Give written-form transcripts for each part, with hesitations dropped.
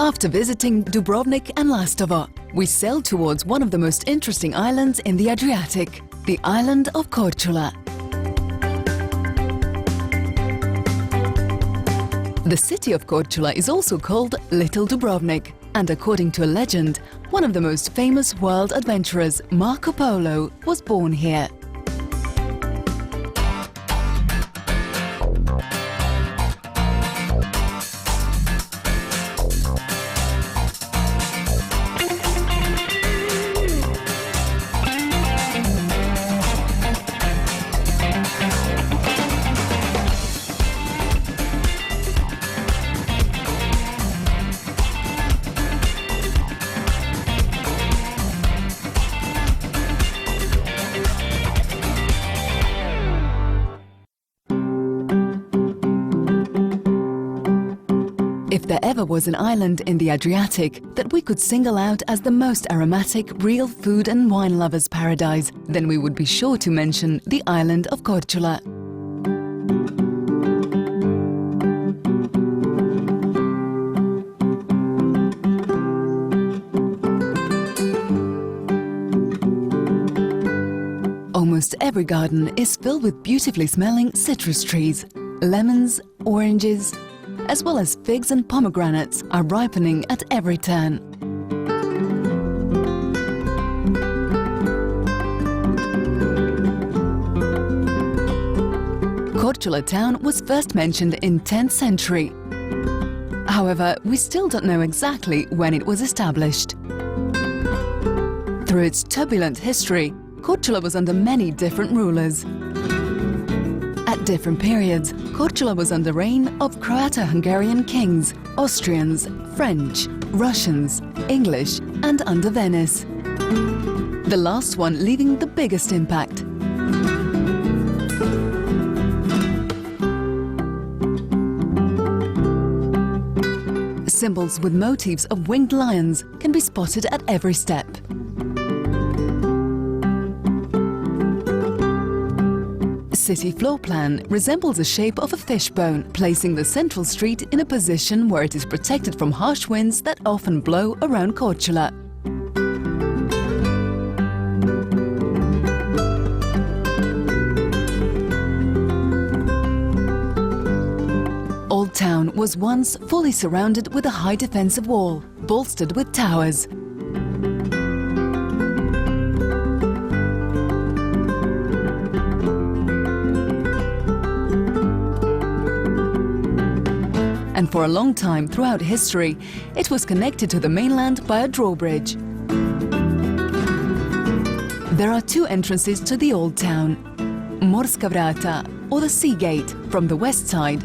After visiting Dubrovnik and Lastovo, we sailed towards one of the most interesting islands in the Adriatic, the island of Korcula. The city of Korcula is also called Little Dubrovnik, and according to a legend, one of the most famous world adventurers, Marco Polo, was born here. If there ever was an island in the Adriatic that we could single out as the most aromatic, real food and wine lovers' paradise, then we would be sure to mention the island of Korcula. Almost every garden is filled with beautifully smelling citrus trees. Lemons, oranges, as well as figs and pomegranates are ripening at every turn. Korcula town was first mentioned in 10th century. However, we still don't know exactly when it was established. Through its turbulent history, Korcula was under many different rulers. At different periods, Korcula was under reign of Croato-Hungarian kings, Austrians, French, Russians, English, and under Venice. The last one leaving the biggest impact. Symbols with motifs of winged lions can be spotted at every step. City floor plan resembles the shape of a fishbone, placing the central street in a position where it is protected from harsh winds that often blow around Korcula. Old Town was once fully surrounded with a high defensive wall, bolstered with towers. And for a long time throughout history, it was connected to the mainland by a drawbridge. There are two entrances to the Old Town: Moreska vrata, or the Sea Gate, from the west side,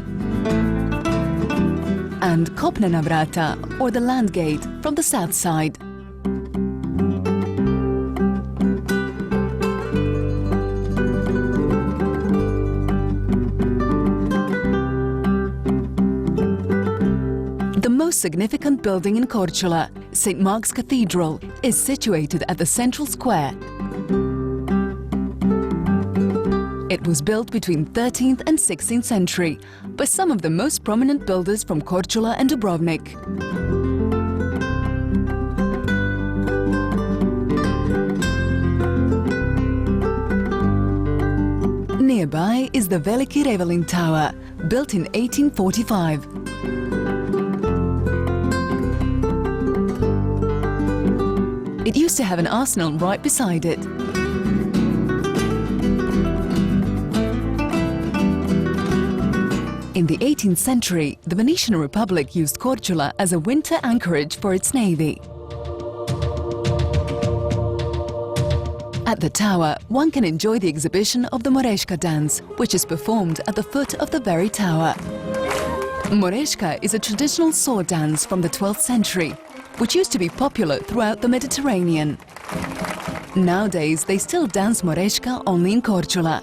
and Kopnena vrata, or the Land Gate, from the south side. The most significant building in Korcula, St. Mark's Cathedral, is situated at the central square. It was built between 13th and 16th century by some of the most prominent builders from Korcula and Dubrovnik. Nearby is the Veliki Revelin Tower, built in 1845. It used to have an arsenal right beside it. In the 18th century, the Venetian Republic used Korcula as a winter anchorage for its navy. At the tower, one can enjoy the exhibition of the Moreska dance, which is performed at the foot of the very tower. Moreska is a traditional sword dance from the 12th century, which used to be popular throughout the Mediterranean. Nowadays, they still dance Moreska only in Korcula.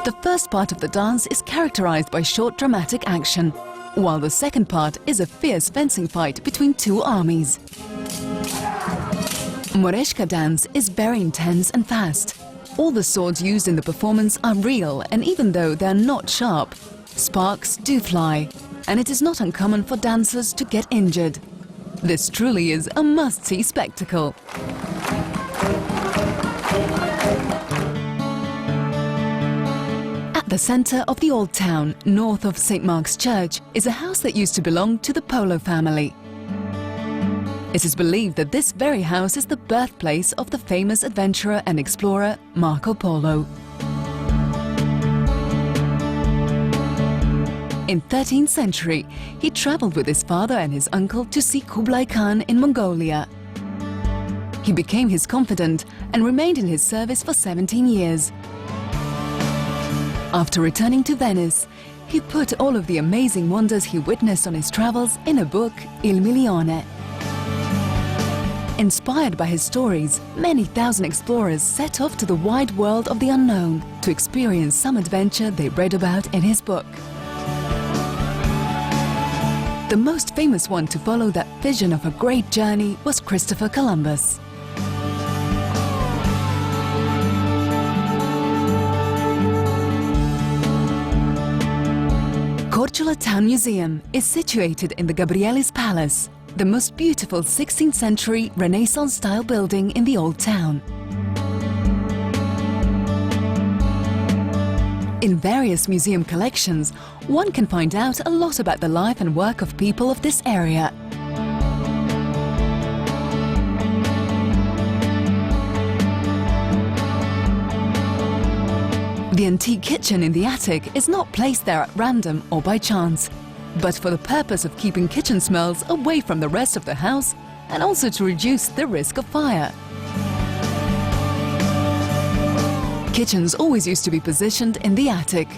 The first part of the dance is characterized by short dramatic action, while the second part is a fierce fencing fight between two armies. Moreska dance is very intense and fast. All the swords used in the performance are real, and even though they are not sharp, sparks do fly, and it is not uncommon for dancers to get injured. This truly is a must-see spectacle. At the center of the old town, north of St. Mark's Church, is a house that used to belong to the Polo family. It is believed that this very house is the birthplace of the famous adventurer and explorer Marco Polo. In 13th century, he traveled with his father and his uncle to see Kublai Khan in Mongolia. He became his confidant and remained in his service for 17 years. After returning to Venice, he put all of the amazing wonders he witnessed on his travels in a book, Il Milione. Inspired by his stories, many thousand explorers set off to the wide world of the unknown to experience some adventure they read about in his book. The most famous one to follow that vision of a great journey was Christopher Columbus. Korcula Town Museum is situated in the Gabrieli's Palace, the most beautiful 16th century Renaissance-style building in the old town. In various museum collections, one can find out a lot about the life and work of people of this area. The antique kitchen in the attic is not placed there at random or by chance, but for the purpose of keeping kitchen smells away from the rest of the house and also to reduce the risk of fire. Kitchens always used to be positioned in the attic,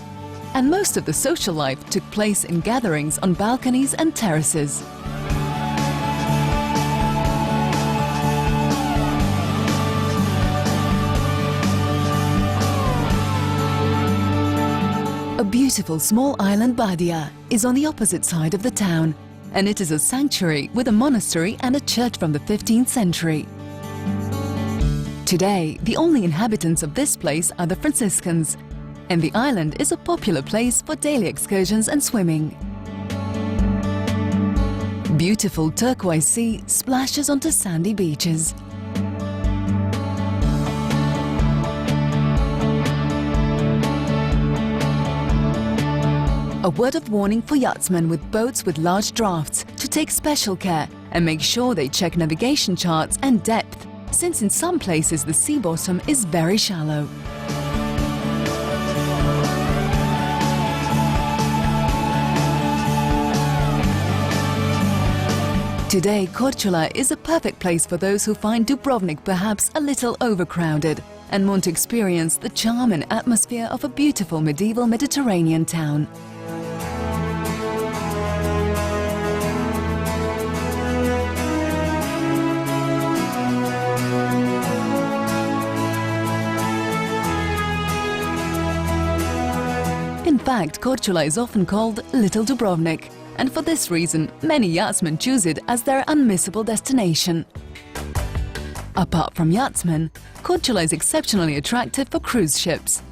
and most of the social life took place in gatherings on balconies and terraces. A beautiful small island Badia is on the opposite side of the town, and it is a sanctuary with a monastery and a church from the 15th century. Today, the only inhabitants of this place are the Franciscans, and the island is a popular place for daily excursions and swimming. Beautiful turquoise sea splashes onto sandy beaches. A word of warning for yachtsmen with boats with large drafts to take special care and make sure they check navigation charts and depth, since in some places the sea bottom is very shallow. Today, Korcula is a perfect place for those who find Dubrovnik perhaps a little overcrowded and want to experience the charm and atmosphere of a beautiful medieval Mediterranean town. In fact, Korcula is often called Little Dubrovnik, and for this reason, many yachtsmen choose it as their unmissable destination. Apart from yachtsmen, Korcula is exceptionally attractive for cruise ships.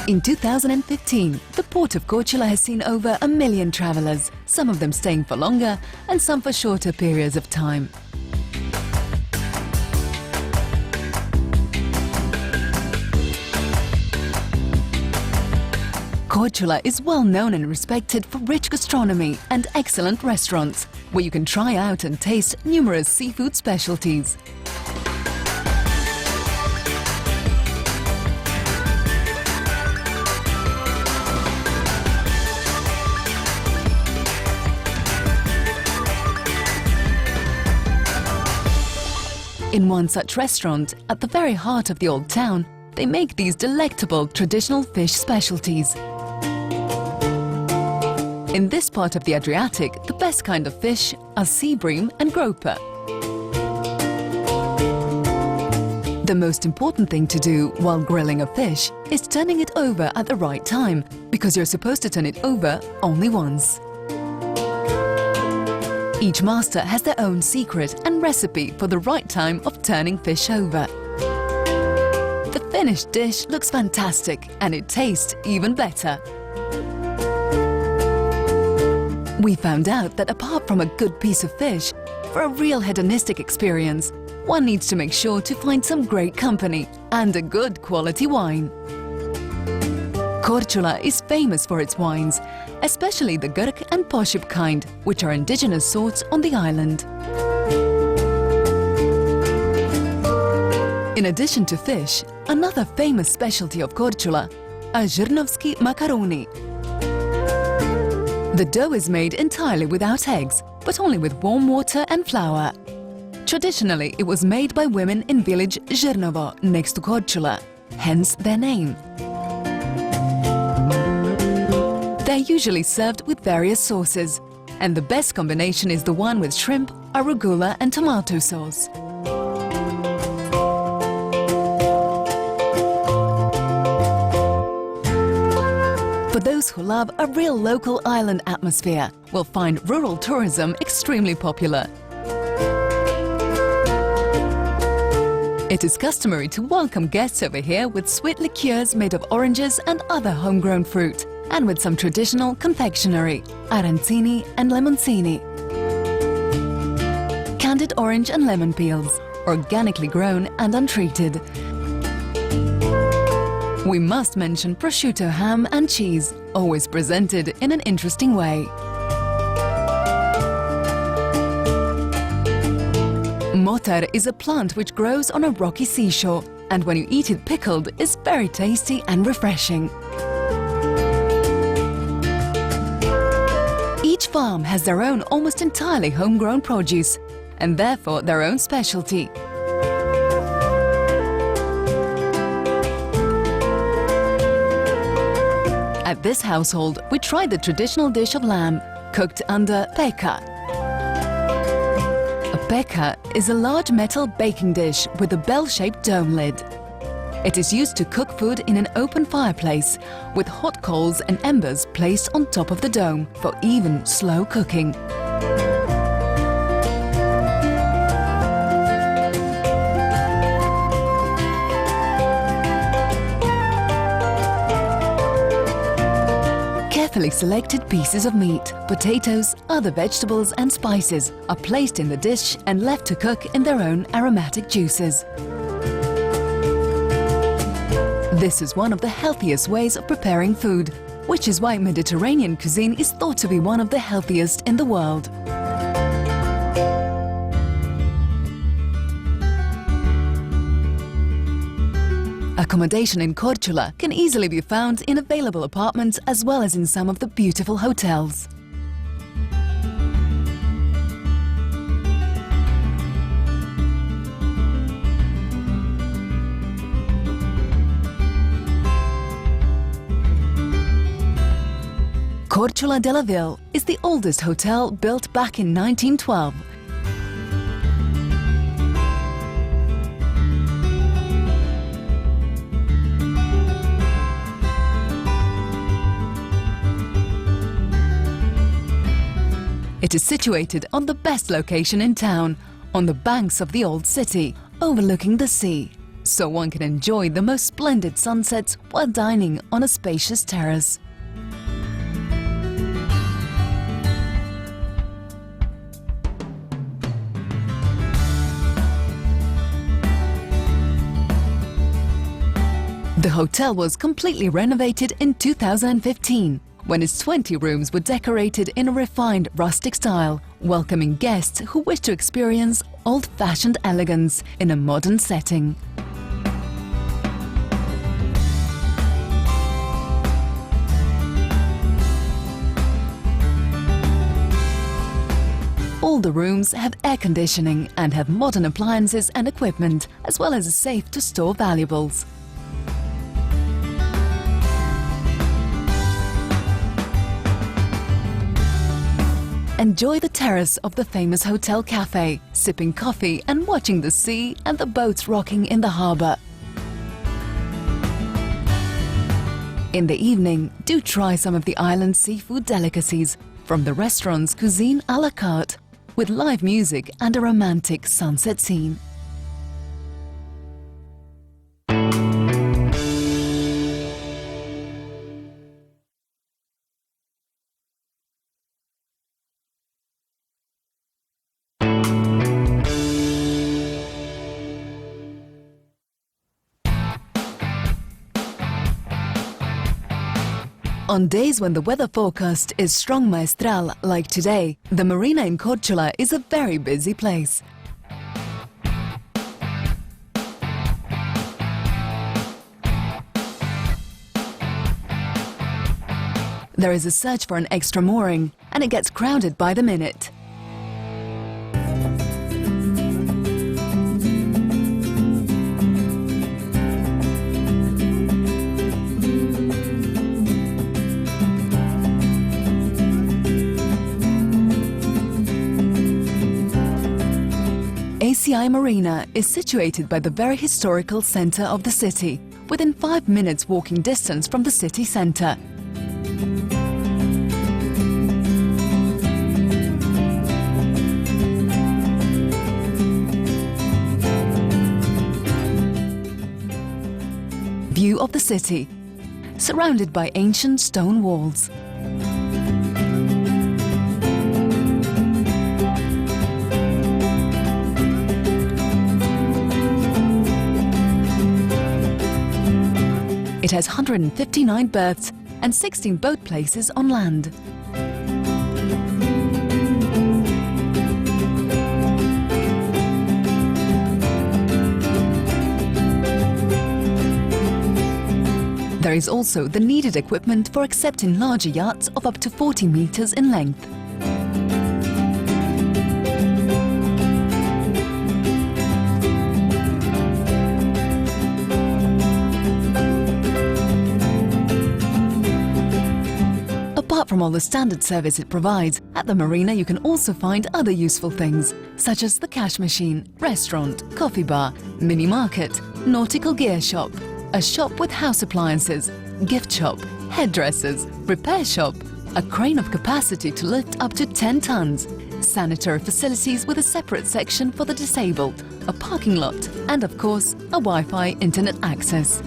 In 2015, the port of Korcula has seen over 1 million travelers, some of them staying for longer and some for shorter periods of time. Korcula is well known and respected for rich gastronomy and excellent restaurants, where you can try out and taste numerous seafood specialties. In one such restaurant, at the very heart of the old town, they make these delectable traditional fish specialties. In this part of the Adriatic, the best kind of fish are sea bream and groper. The most important thing to do while grilling a fish is turning it over at the right time, because you're supposed to turn it over only once. Each master has their own secret and recipe for the right time of turning fish over. The finished dish looks fantastic and it tastes even better. We found out that apart from a good piece of fish, for a real hedonistic experience, one needs to make sure to find some great company and a good quality wine. Korcula is famous for its wines, especially the Grk and Poship kind, which are indigenous sorts on the island. In addition to fish, another famous specialty of Korcula are Zhrnovsky macaroni. The dough is made entirely without eggs, but only with warm water and flour. Traditionally, it was made by women in village Zhrnovo next to Korcula, hence their name. They're usually served with various sauces, and the best combination is the one with shrimp, arugula and tomato sauce. For those who love a real local island atmosphere, will find rural tourism extremely popular. It is customary to welcome guests over here with sweet liqueurs made of oranges and other homegrown fruit, and with some traditional confectionery, arancini and lemoncini. Candied orange and lemon peels, organically grown and untreated. We must mention prosciutto ham and cheese, always presented in an interesting way. Motar is a plant which grows on a rocky seashore, and when you eat it pickled, is very tasty and refreshing. Each farm has their own almost entirely homegrown produce, and therefore their own specialty. At this household, we tried the traditional dish of lamb, cooked under peka. A peka is a large metal baking dish with a bell-shaped dome lid. It is used to cook food in an open fireplace, with hot coals and embers placed on top of the dome for even, slow cooking. Carefully selected pieces of meat, potatoes, other vegetables and spices are placed in the dish and left to cook in their own aromatic juices. This is one of the healthiest ways of preparing food, which is why Mediterranean cuisine is thought to be one of the healthiest in the world. Accommodation in Korcula can easily be found in available apartments as well as in some of the beautiful hotels. Korcula de la Ville is the oldest hotel built back in 1912. It is situated on the best location in town, on the banks of the old city, overlooking the sea, so one can enjoy the most splendid sunsets while dining on a spacious terrace. The hotel was completely renovated in 2015, when its 20 rooms were decorated in a refined rustic style, welcoming guests who wish to experience old-fashioned elegance in a modern setting. All the rooms have air conditioning and have modern appliances and equipment, as well as a safe to store valuables. Enjoy the terrace of the famous hotel cafe, sipping coffee and watching the sea and the boats rocking in the harbour. In the evening, do try some of the island's seafood delicacies from the restaurant's Cuisine à la carte, with live music and a romantic sunset scene. On days when the weather forecast is strong maestral, like today, the marina in Korcula is a very busy place. There is a search for an extra mooring, and it gets crowded by the minute. ACI Marina is situated by the very historical centre of the city, within 5 minutes walking distance from the city centre. View of the city, surrounded by ancient stone walls. It has 159 berths and 16 boat places on land. There is also the needed equipment for accepting larger yachts of up to 40 meters in length. Apart from all the standard service it provides, at the marina you can also find other useful things, such as the cash machine, restaurant, coffee bar, mini market, nautical gear shop, a shop with house appliances, gift shop, hairdressers, repair shop, a crane of capacity to lift up to 10 tons, sanitary facilities with a separate section for the disabled, a parking lot, and of course, a Wi-Fi internet access.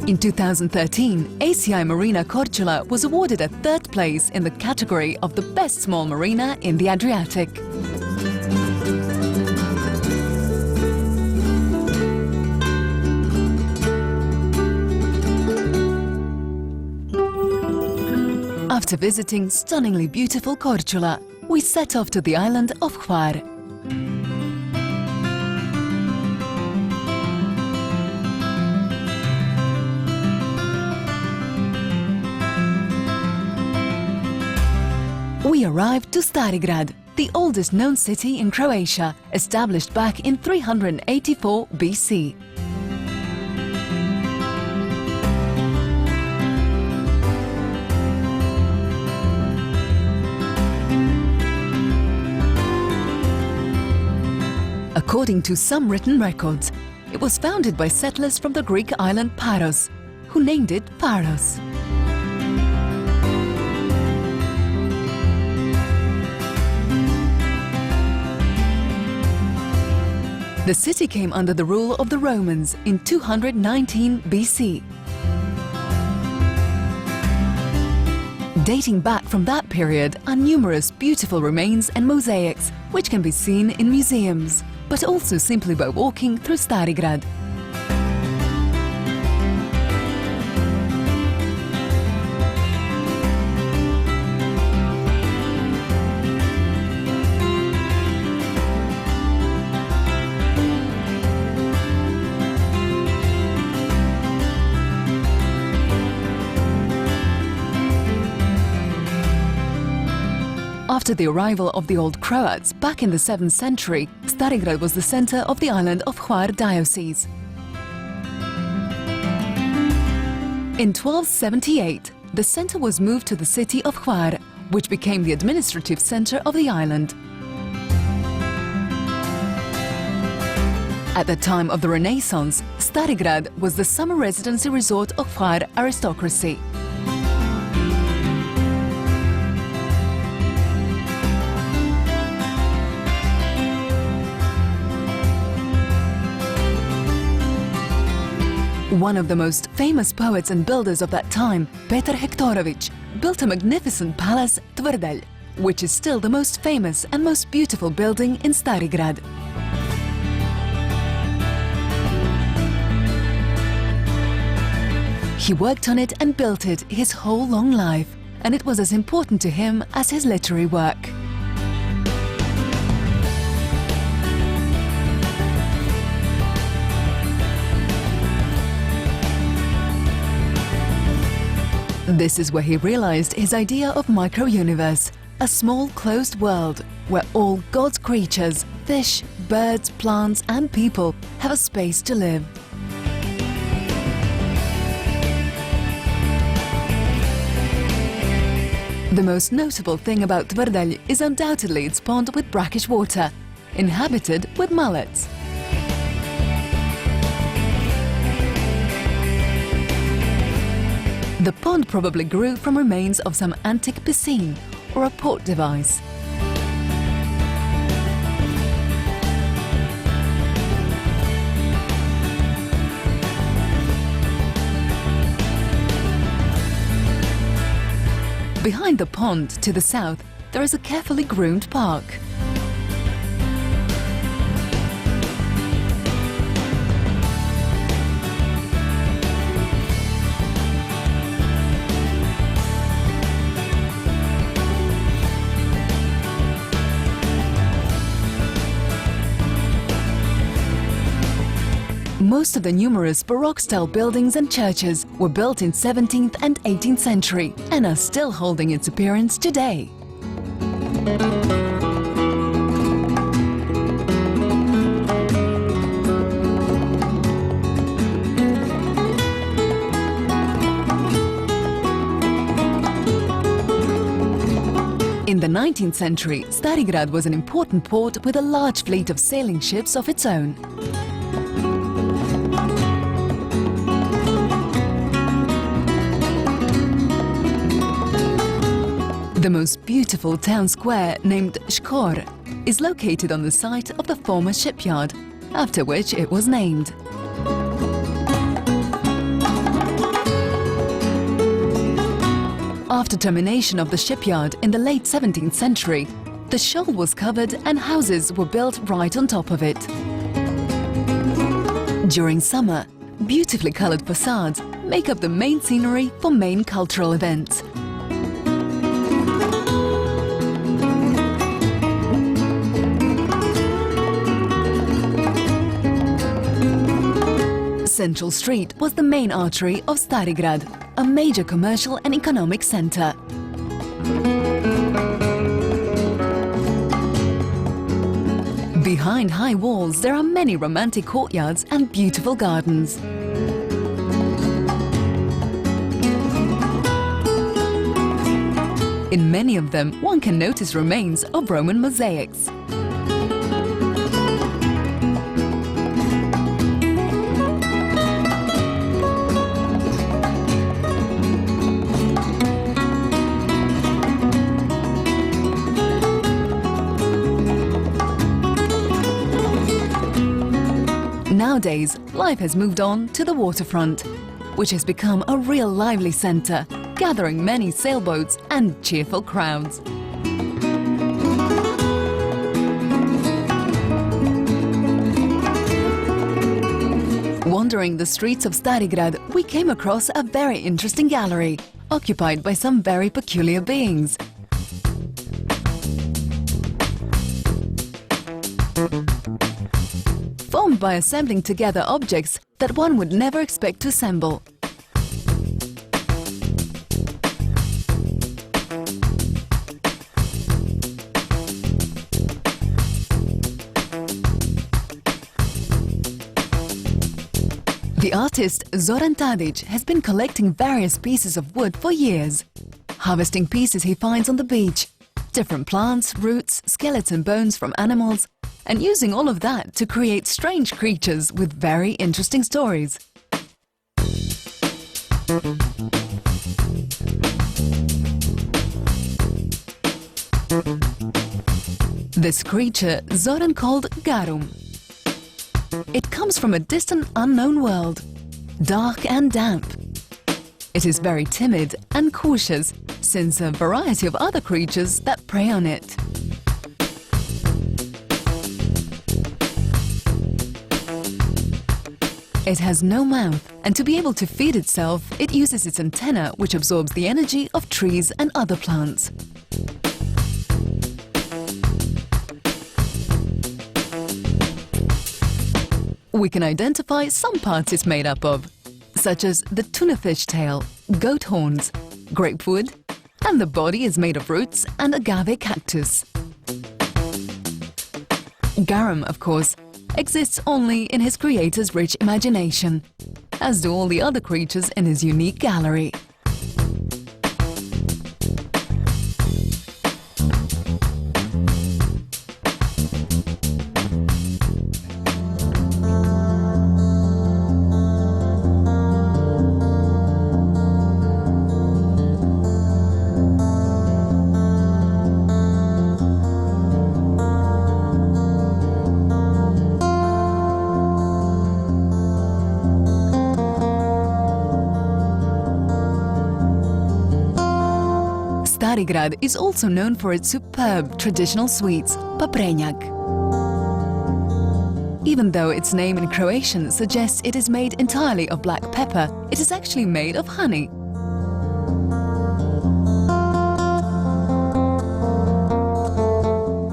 In 2013, ACI Marina Korcula was awarded a 3rd place in the category of the best small marina in the Adriatic. After visiting stunningly beautiful Korcula, we set off to the island of Hvar. We arrived to Stari Grad, the oldest known city in Croatia, established back in 384 BC. According to some written records, it was founded by settlers from the Greek island Paros, who named it Pharos. The city came under the rule of the Romans in 219 BC. Dating back from that period are numerous beautiful remains and mosaics, which can be seen in museums, but also simply by walking through Stari Grad. After the arrival of the old Croats back in the 7th century, Stari Grad was the center of the island of Hvar diocese. In 1278, the center was moved to the city of Hvar, which became the administrative center of the island. At the time of the Renaissance, Stari Grad was the summer residency resort of Hvar aristocracy. One of the most famous poets and builders of that time, Petar Hektorović, built a magnificent palace, Tvrdelj, which is still the most famous and most beautiful building in Stari Grad. He worked on it and built it his whole long life, and it was as important to him as his literary work. This is where he realized his idea of micro-universe, a small closed world where all God's creatures, fish, birds, plants and people have a space to live. The most notable thing about Tvrdelj is undoubtedly its pond with brackish water, inhabited with mullets. The pond probably grew from remains of some antique piscine or a port device. Behind the pond, to the south, there is a carefully groomed park. Most of the numerous Baroque-style buildings and churches were built in 17th and 18th century and are still holding its appearance today. In the 19th century, Stari Grad was an important port with a large fleet of sailing ships of its own. The most beautiful town square, named Shkor, is located on the site of the former shipyard, after which it was named. After termination of the shipyard in the late 17th century, the shoal was covered and houses were built right on top of it. During summer, beautifully colored facades make up the main scenery for main cultural events. Central Street was the main artery of Stari Grad, a major commercial and economic center. Behind high walls there are many romantic courtyards and beautiful gardens. In many of them one can notice remains of Roman mosaics. Nowadays, life has moved on to the waterfront, which has become a real lively center, gathering many sailboats and cheerful crowds. Wandering the streets of Stari Grad, we came across a very interesting gallery, occupied by some very peculiar beings. Formed by assembling together objects that one would never expect to assemble. The artist Zoran Tadic has been collecting various pieces of wood for years, harvesting pieces he finds on the beach, different plants, roots, skeleton bones from animals, and using all of that to create strange creatures with very interesting stories. This creature Zoran called Garum. It comes from a distant unknown world, dark and damp. It is very timid and cautious, since a variety of other creatures that prey on it. It has no mouth, and to be able to feed itself, it uses its antenna, which absorbs the energy of trees and other plants. We can identify some parts it's made up of, such as the tunafish tail, goat horns, grapewood, and the body is made of roots and agave cactus. Garum, of course, exists only in his creator's rich imagination, as do all the other creatures in his unique gallery. Stari Grad is also known for its superb traditional sweets, paprenjak. Even though its name in Croatian suggests it is made entirely of black pepper, it is actually made of honey.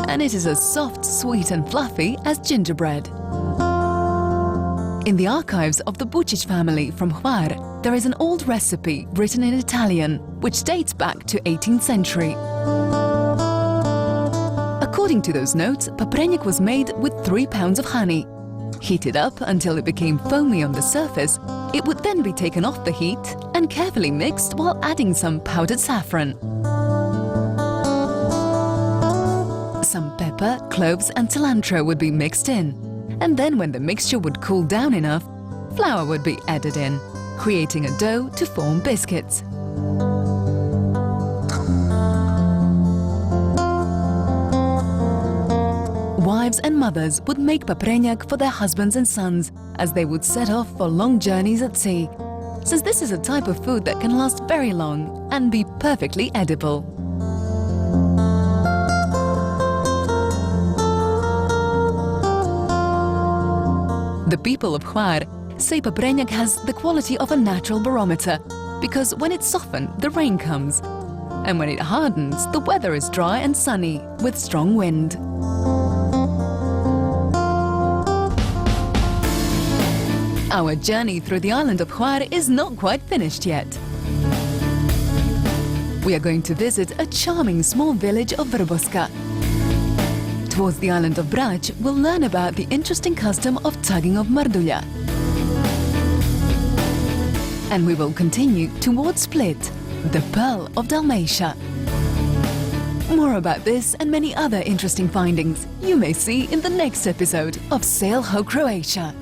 And it is as soft, sweet and fluffy as gingerbread. In the archives of the Bucic family from Hvar, there is an old recipe written in Italian, which dates back to 18th century. According to those notes, paprenjak was made with 3 pounds of honey. Heated up until it became foamy on the surface, it would then be taken off the heat and carefully mixed while adding some powdered saffron. Some pepper, cloves and cilantro would be mixed in, and then when the mixture would cool down enough, flour would be added in, creating a dough to form biscuits. Wives and mothers would make paprenjak for their husbands and sons as they would set off for long journeys at sea, since this is a type of food that can last very long and be perfectly edible. The people of Hvar say paprenjak has the quality of a natural barometer, because when it's softened, the rain comes, and when it hardens, the weather is dry and sunny with strong wind. Our journey through the island of Hvar is not quite finished yet. We are going to visit a charming small village of Vrboska. Towards the island of Brač, we'll learn about the interesting custom of tugging of mardulja. And we will continue towards Split, the Pearl of Dalmatia. More about this and many other interesting findings you may see in the next episode of SAILHO Croatia.